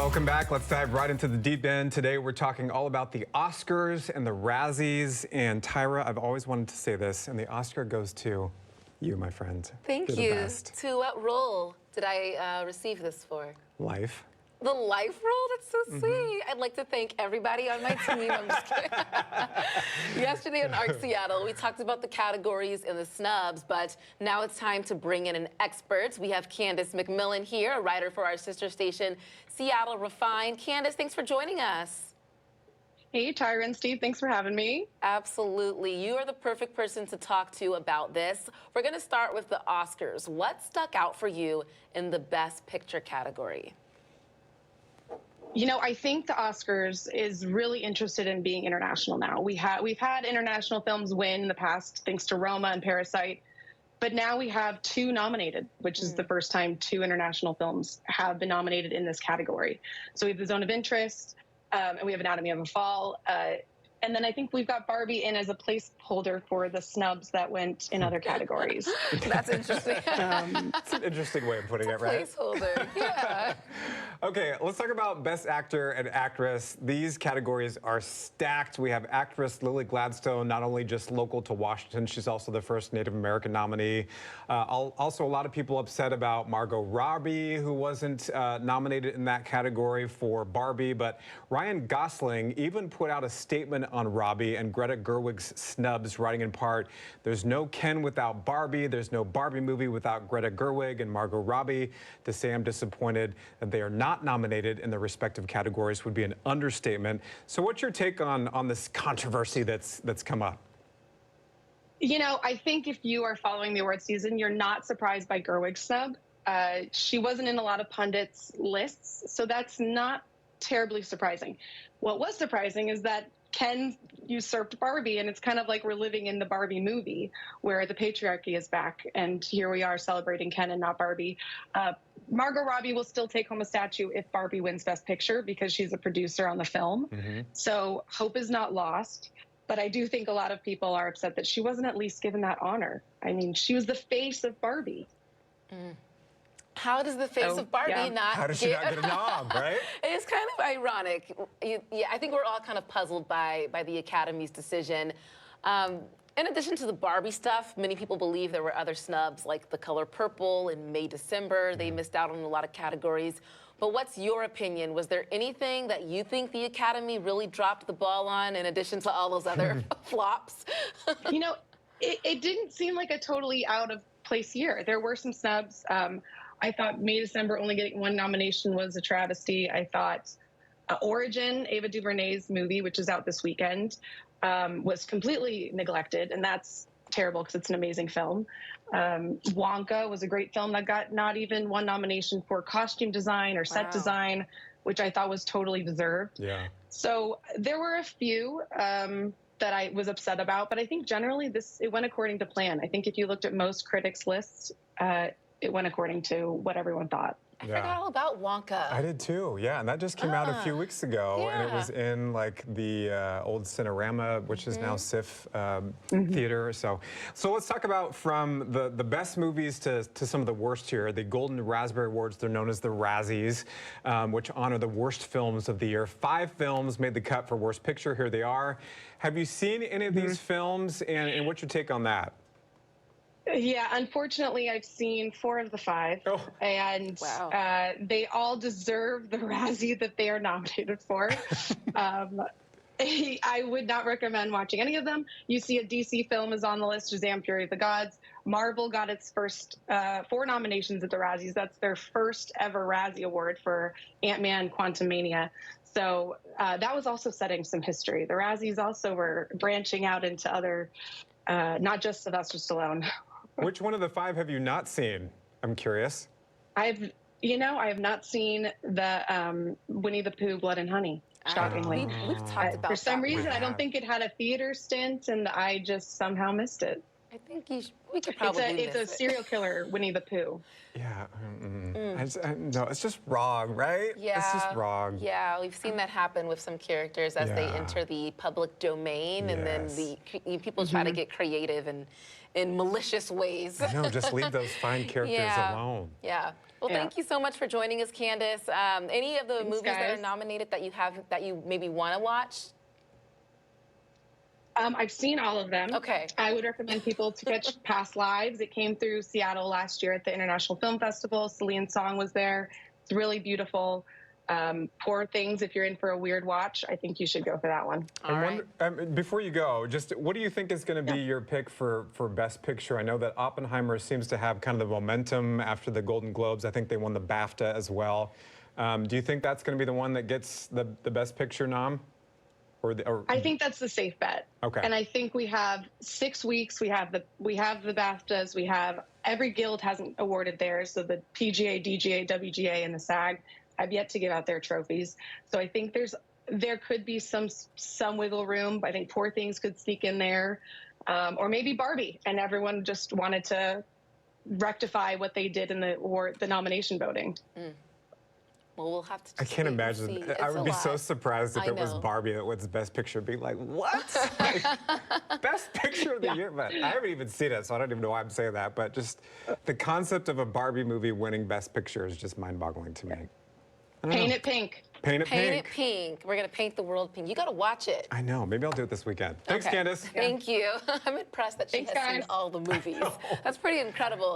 Welcome back. Let's dive right into the deep end. Today we're talking all about the Oscars and the Razzies. And Tyra, I've always wanted to say this, and the Oscar goes to you, my friend. Thank You're you. the best. To what role did I receive this for? Life. The life role? That's so sweet. I'd like to thank everybody on my team. I'm just kidding. Yesterday on ARC Seattle, we talked about the categories and the snubs, but now it's time to bring in an expert. We have Candice McMillan here, a writer for our sister station, Seattle Refined. Candice, thanks for joining us. Hey, Tyra and Steve, thanks for having me. Absolutely. You are the perfect person to talk to about this. We're going to start with the Oscars. What stuck out for you in the Best Picture category? You know, I think the Oscars is really interested in being international now. We've had international films win in the past, thanks to Roma and Parasite, but now we have two nominated, which is the first time two international films have been nominated in this category. So we have The Zone of Interest, and we have Anatomy of a Fall. And then I think we've got Barbie in as a placeholder for the snubs that went in other categories. That's interesting. That's an interesting way of putting it, right? Placeholder, yeah. Okay, let's talk about Best Actor and Actress. These categories are stacked. We have actress Lily Gladstone, not only just local to Washington, she's also the first Native American nominee. Also, a lot of people upset about Margot Robbie, who wasn't nominated in that category for Barbie, but Ryan Gosling even put out a statement on Robbie and Greta Gerwig's snubs, writing in part, "There's no Ken without Barbie, there's no Barbie movie without Greta Gerwig and Margot Robbie. To say I'm disappointed that they are not nominated in their respective categories would be an understatement." So what's your take on this controversy that's come up? You know, I think if you are following the award season, you're not surprised by Gerwig's snub. She wasn't in a lot of pundits' lists, so that's not terribly surprising. What was surprising is that Ken usurped Barbie, and it's kind of like we're living in the Barbie movie where the patriarchy is back, and here we are celebrating Ken and not Barbie. Margot Robbie will still take home a statue if Barbie wins Best Picture because she's a producer on the film. So hope is not lost. But I do think a lot of people are upset that she wasn't at least given that honor. I mean, she was the face of Barbie. How does the face of Barbie not How does she not get a nom, right? It's kind of ironic. Yeah, I think we're all kind of puzzled by the Academy's decision. In addition to the Barbie stuff, many people believe there were other snubs like The Color Purple in May, December. They missed out on a lot of categories. But what's your opinion? Was there anything that you think the Academy really dropped the ball on in addition to all those other flops? You know, it didn't seem like a totally out of place year. There were some snubs. I thought May, December only getting one nomination was a travesty. I thought Origin, Ava DuVernay's movie, which is out this weekend, was completely neglected, and that's terrible because it's an amazing film. Wonka was a great film that got not even one nomination for costume design or set design, which I thought was totally deserved. Yeah. So there were a few that I was upset about, but I think generally it went according to plan. I think if you looked at most critics' lists, it went according to what everyone thought. I forgot all about Wonka. I did too, yeah, and that just came out a few weeks ago, and it was in like the old Cinerama, which is now SIFF Theater. So let's talk about from the best movies to some of the worst here. The Golden Raspberry Awards, they're known as the Razzies, which honor the worst films of the year. 5 films made the cut for Worst Picture. Here they are. Have you seen any of these films, and what's your take on that? Yeah, unfortunately, I've seen 4 of the 5, and they all deserve the Razzie that they are nominated for. I would not recommend watching any of them. You see a DC film is on the list, Shazam! Fury of the Gods. Marvel got its first 4 nominations at the Razzies. That's their first ever Razzie Award for Ant-Man Quantumania. So that was also setting some history. The Razzies also were branching out into other, not just Sylvester Stallone. Which one of the 5 have you not seen? I'm curious. I have not seen the Winnie the Pooh, Blood and Honey, shockingly. We've talked about for some that reason, I don't think it had a theater stint, and I just somehow missed it. I think we could probably It's a miss it. serial killer, Winnie the Pooh. Yeah, no, it's just wrong, right? Yeah, It's just wrong. Yeah, we've seen that happen with some characters as they Yeah. enter the public domain, and then Yes. people try to get creative and in malicious ways. No, just leave those fine characters Yeah. alone. Yeah. Well, Yeah. thank you so much for joining us, Candice. Any of the Thanks, movies that are guys. nominated that you maybe want to watch? I've seen all of them. Okay. I would recommend people to catch Past Lives. It came through Seattle last year at the International Film Festival. Celine Song was there. It's really beautiful. Poor Things, if you're in for a weird watch, I think you should go for that one. All right. Before you go, just what do you think is going to be your pick for Best Picture? I know that Oppenheimer seems to have kind of the momentum after the Golden Globes. I think they won the BAFTA as well. Do you think that's going to be the one that gets the Best Picture nom? I think that's the safe bet. Okay. And I think we have 6 weeks. We have the BAFTAs. We have every guild hasn't awarded theirs. So the PGA, DGA, WGA, and the SAG have yet to give out their trophies. So I think there could be some wiggle room. I think Poor Things could sneak in there, or maybe Barbie. And everyone just wanted to rectify what they did in the nomination voting. Well, we'll have to. I can't imagine. See. I It's would a be lot. so surprised if I it was know. Barbie that wins Best Picture. Be like, what? Like, Best Picture of the year? But I haven't even seen it, so I don't even know why I'm saying that. But just the concept of a Barbie movie winning Best Picture is just mind-boggling to me. Paint it pink. Paint it Paint pink. it pink. We're gonna paint the world pink. You gotta watch it. I know. Maybe I'll do it this weekend. Thanks, Okay. Candice. Thank you. I'm impressed that she Thanks, has seen guys. all the movies. That's pretty incredible.